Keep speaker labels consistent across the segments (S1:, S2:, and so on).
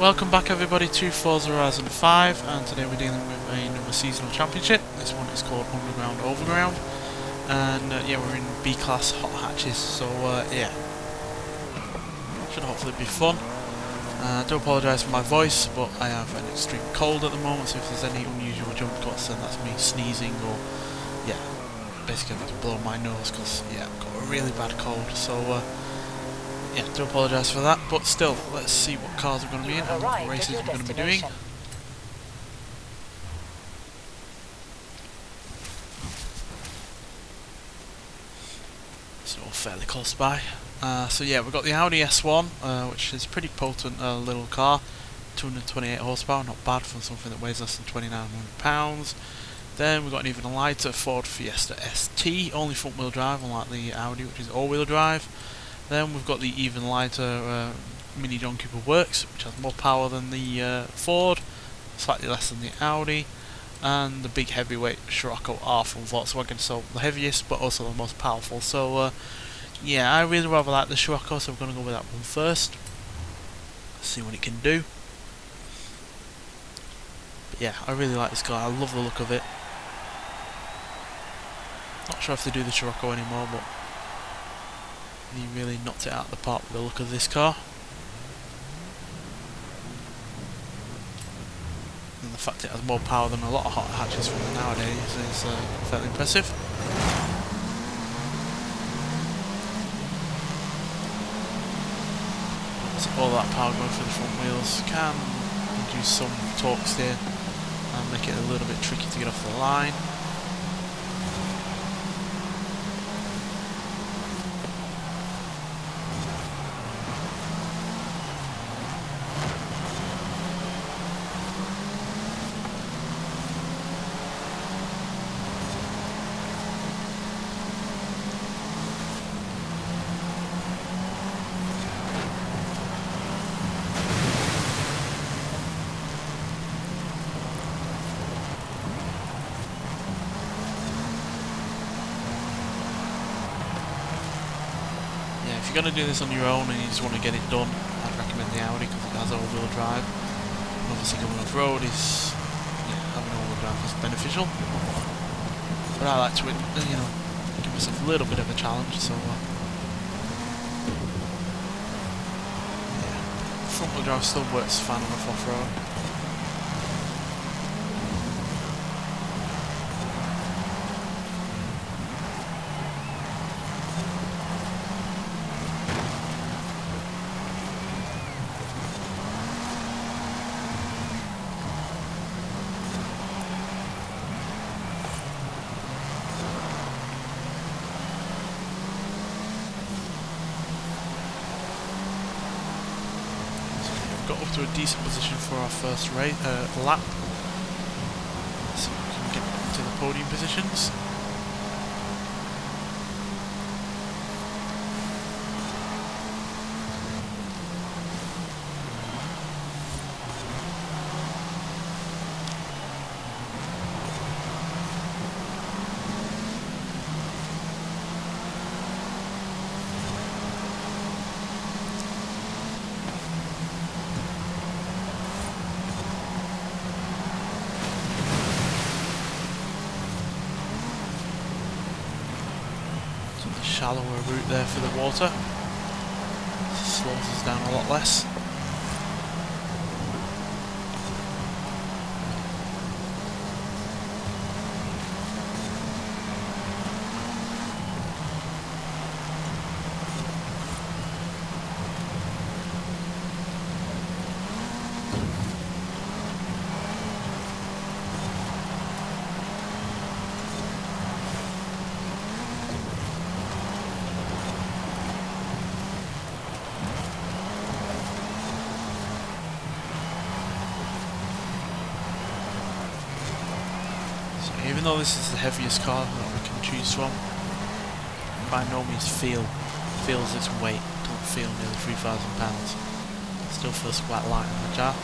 S1: Welcome back everybody to Forza Horizon 5, and today we're dealing with another seasonal championship. This one is called Underground Overground, and yeah, we're in B-class hot hatches, so yeah, should hopefully be fun. I do apologise for my voice, but I have an extreme cold at the moment, so if there's any unusual jump cuts then that's me sneezing or, yeah, basically having to blow my nose because, yeah, I've got a really bad cold, so yeah, do apologise for that, but still, let's see what cars are going to be in and what races we're going to be doing. So fairly close by. So yeah, we've got the Audi S1, which is a pretty potent little car, 228 horsepower, not bad for something that weighs less than 2,900 pounds. Then we've got an even lighter Ford Fiesta ST, only front wheel drive, unlike the Audi, which is all wheel drive. Then we've got the even lighter Mini John Cooper Works, which has more power than the Ford, slightly less than the Audi, and the big heavyweight Scirocco R from Volkswagen, so the heaviest but also the most powerful. So yeah, I really rather like the Scirocco, so we're going to go with that one first. See what it can do. But yeah, I really like this car, I love the look of it. Not sure if they do the Scirocco anymore, but he really knocked it out of the park with the look of this car. And the fact it has more power than a lot of hot hatches from nowadays is fairly impressive. So all that power going through the front wheels can induce some torque steer and make it a little bit tricky to get off the line. If you're going to do this on your own and you just want to get it done, I'd recommend the Audi because it has all-wheel drive. And obviously going off-road is, yeah, having all-wheel drive is beneficial. But I like to, you know, give myself a little bit of a challenge, so yeah, front-wheel drive still works fine enough off-road. Got up to a decent position for our first lap, so we can get into the podium positions. Shallower route there for the water, slows us down a lot less. Even though this is the heaviest car that we can choose from, by no means feels its weight. Don't feel nearly 3,000 pounds. Still feels quite light on the jar.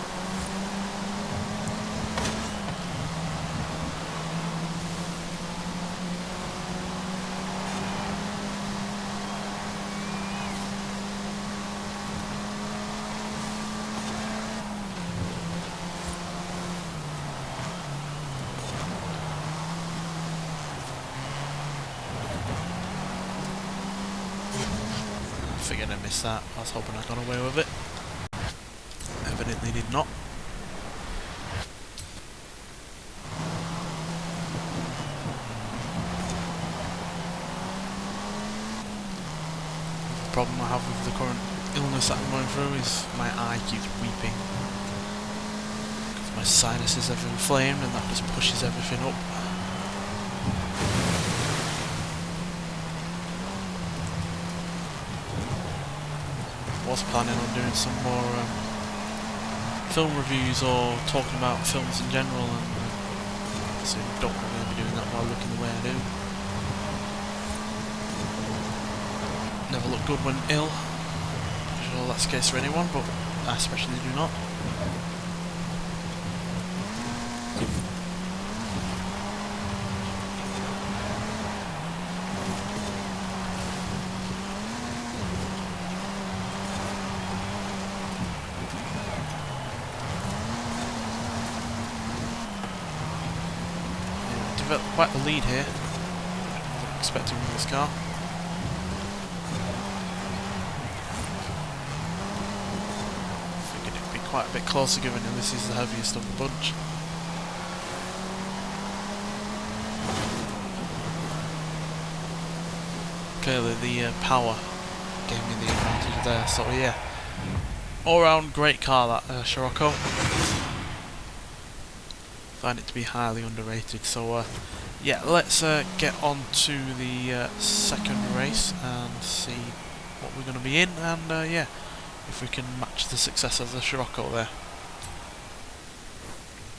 S1: again, I missed that. I was hoping I got away with it. Evidently did not. The problem I have with the current illness that I'm going through is my eye keeps weeping. Because my sinuses have inflamed and that just pushes everything up. I was planning on doing some more film reviews or talking about films in general, and so don't really be doing that while looking the way I do. Never look good when ill. I'm sure that's the case for anyone, but I especially do not. Developed quite the lead here. Wasn't expecting with this car. Figured it'd be quite a bit closer given that this is the heaviest of the bunch. Clearly the power gave me the advantage there, so yeah. All round great car that Scirocco. Find it to be highly underrated, so yeah, let's get on to the second race and see what we're going to be in, and yeah, if we can match the success of the Scirocco there.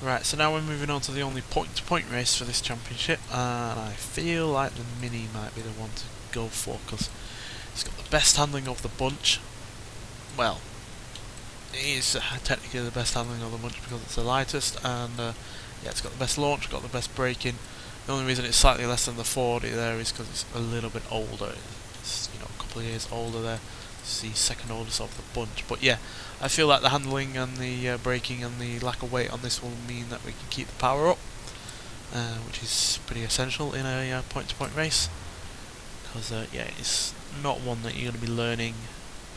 S1: Right, so now we're moving on to the only point-to-point race for this championship, and I feel like the Mini might be the one to go for, because it's got the best handling of the bunch. Well, it is technically the best handling of the bunch because it's the lightest, and yeah, it's got the best launch, got the best braking. The only reason it's slightly less than the 40 there is because it's a little bit older. It's, you know, a couple of years older there. It's the second oldest of the bunch. But yeah, I feel like the handling and the braking and the lack of weight on this will mean that we can keep the power up, which is pretty essential in a point-to-point race. Because yeah, it's not one that you're going to be learning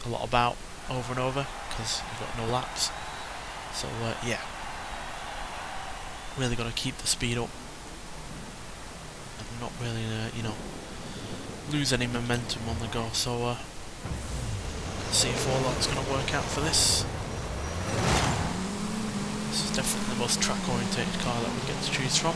S1: a lot about over and over because you've got no laps. So yeah. Really got to keep the speed up and not really, you know, lose any momentum on the go. So let's see if all that's going to work out for this. This is definitely the most track-orientated car that we get to choose from.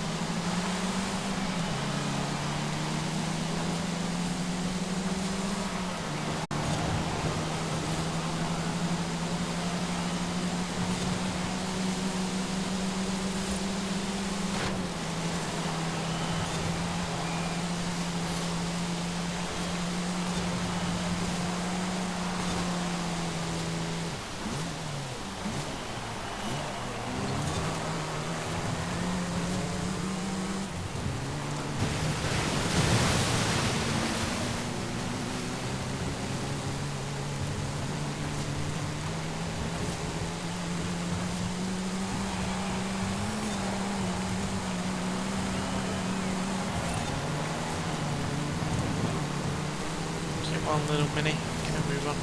S1: Come on, little Mini, can I move on?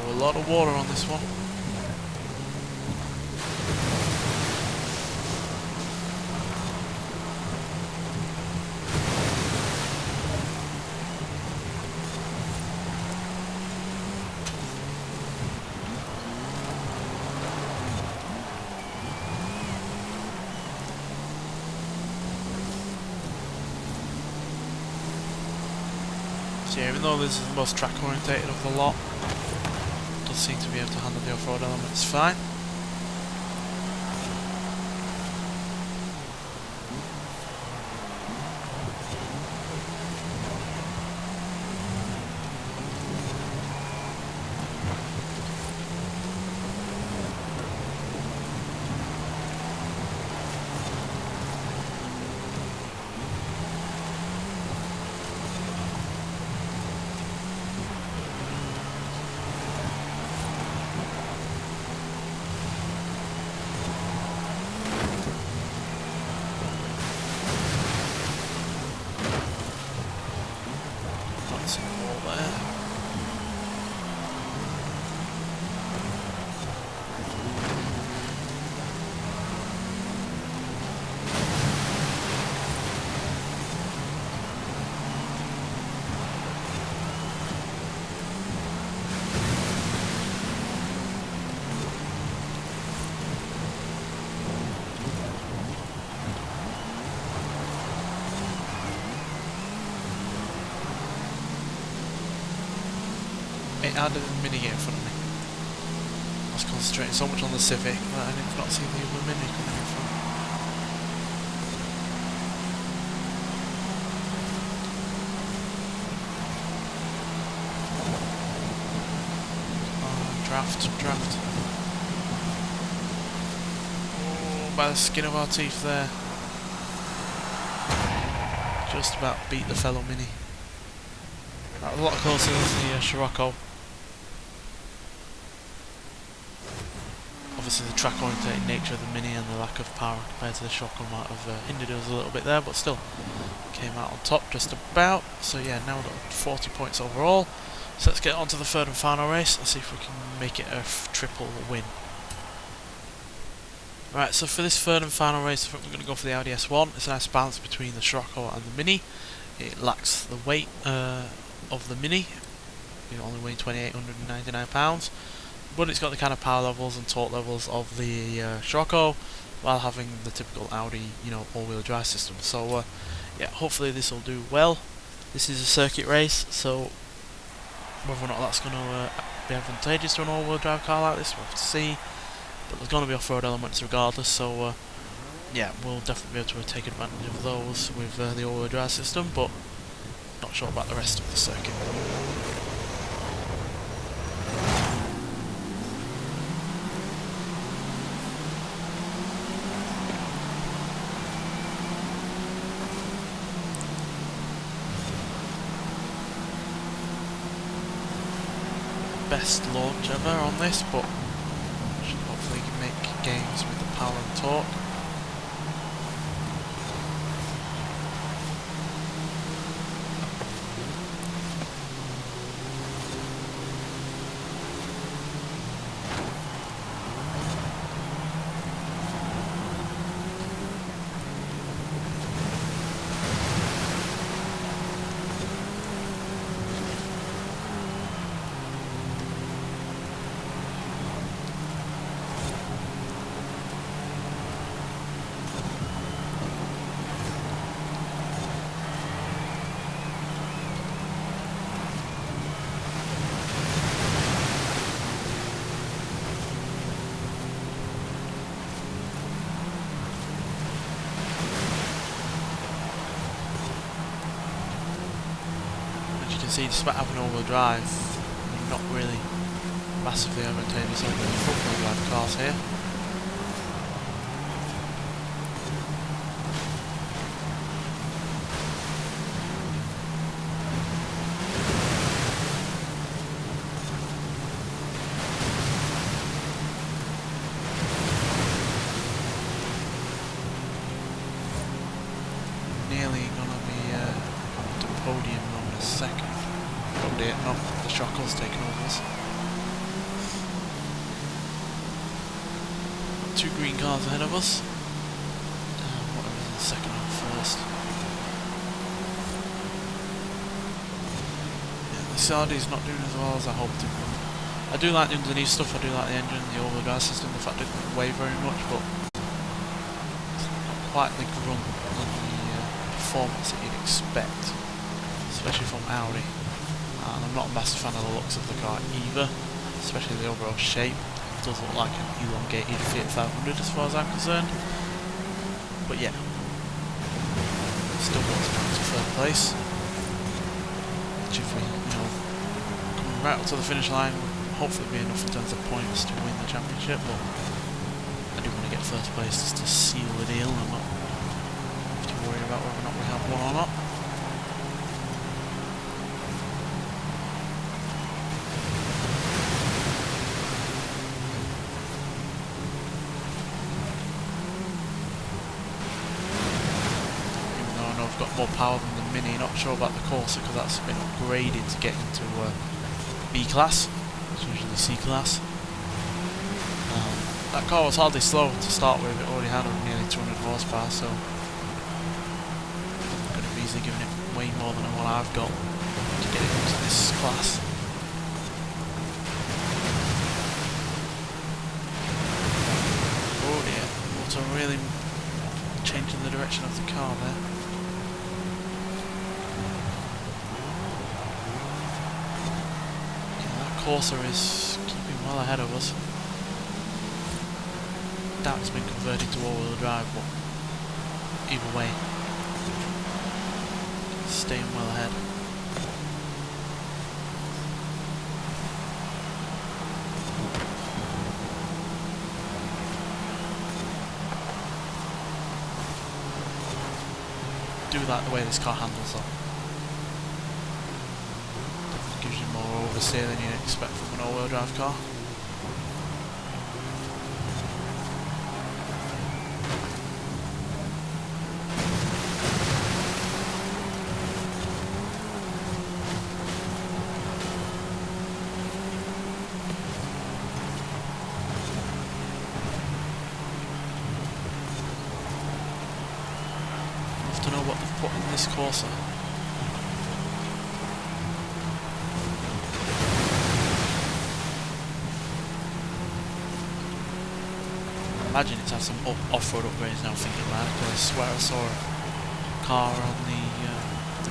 S1: A lot of water on this one. So yeah, even though this is the most track orientated of the lot, seem to be able to handle the off-road elements fine. how did the Mini get in front of me? I was concentrating so much on the Civic that I did not see the other Mini coming in front. Oh, draft. Oh, by the skin of our teeth there. Just about beat the fellow Mini. That was a lot closer than the Scirocco. Obviously the track-orientated nature of the Mini and the lack of power compared to the Scirocco might have hindered us a little bit there, but still came out on top just about. So yeah, now we've got 40 points overall. So let's get on to the third and final race and see if we can make it a triple win. Right, so for this third and final race I think we're going to go for the Audi S1. It's a nice balance between the Scirocco and the Mini. It lacks the weight of the Mini, only weighing 2,899 pounds, but it's got the kind of power levels and torque levels of the Scirocco, while having the typical Audi, all-wheel drive system. So yeah, hopefully this will do well. This is a circuit race, so whether or not that's going to be advantageous to an all-wheel drive car like this, we'll have to see. But there's going to be off-road elements regardless, so yeah, we'll definitely be able to take advantage of those with the all-wheel drive system, but not sure about the rest of the circuit. Best launch ever on this, but should hopefully make gains with the power and torque. See, despite having all-wheel drive, we're not really massively advantageous over the front-wheel drive cars here. Nearly gonna be on the podium on a second. Oh dear, no, the Scirocco's taken over us. Two green cars ahead of us. Whatever is the second and first. Yeah, the Saudi's not doing as well as I hoped it would. I do like the underneath stuff, I do like the engine, the all-wheel drive system, the fact it doesn't weigh very much, but it's not quite the grunt and the performance that you'd expect, especially from Audi. And I'm not a massive fan of the looks of the car either, especially the overall shape. It does look like an elongated Fiat 500 as far as I'm concerned. But yeah, still got us down to third place. Which if we, come right up to the finish line, would hopefully be enough in terms of points to win the championship. But I do want to get first place just to seal the deal and not have to worry about whether or not we have one or not. Got more power than the Mini, not sure about the Corsa because that's been upgraded to get into B class, it's usually C class. That car was hardly slow to start with, it already had nearly 200 horsepower, so I could have easily given it way more than what I've got to get it into this class. Oh dear, water really changing the direction of the car there. Corsa is keeping well ahead of us. That's been converted to all-wheel drive, but either way, staying well ahead. Do like the way this car handles though. Definitely gives you more oversteer than you'd expect from an all-wheel drive car. To know what they've put in this Corsa. I imagine it's had some off-road upgrades now, thinking about it, because I swear I saw a car on the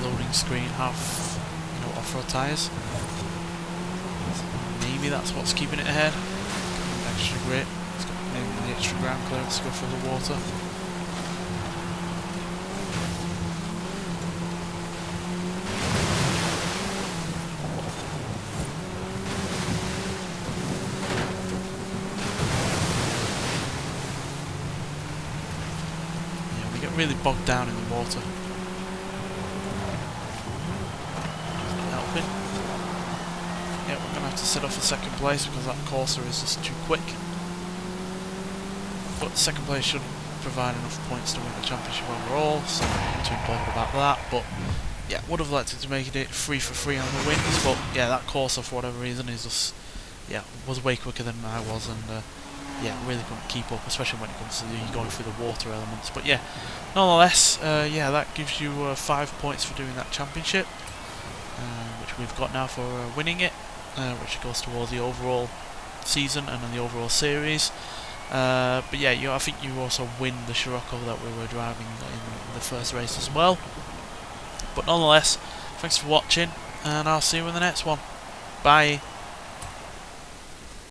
S1: loading screen have, you know, off-road tyres. Maybe that's what's keeping it ahead. Extra grip. It's got maybe the extra ground clearance to go through the water. Really bogged down in the water. Helping. Yeah, we're gonna have to set off for second place because that Corsa is just too quick. But second place should provide enough points to win the championship overall, so I'm not too bothered about that. But yeah, would have liked it to make it 3 for 3 on the wins, but yeah, that Corsa for whatever reason is just, yeah, was way quicker than I was, and yeah, really couldn't keep up, especially when it comes to going through the water elements. But yeah, nonetheless, yeah, that gives you 5 points for doing that championship, which we've got now for winning it, which goes towards the overall season and then the overall series. But yeah, I think you also win the Scirocco that we were driving in the first race as well. But nonetheless, thanks for watching, and I'll see you in the next one. Bye.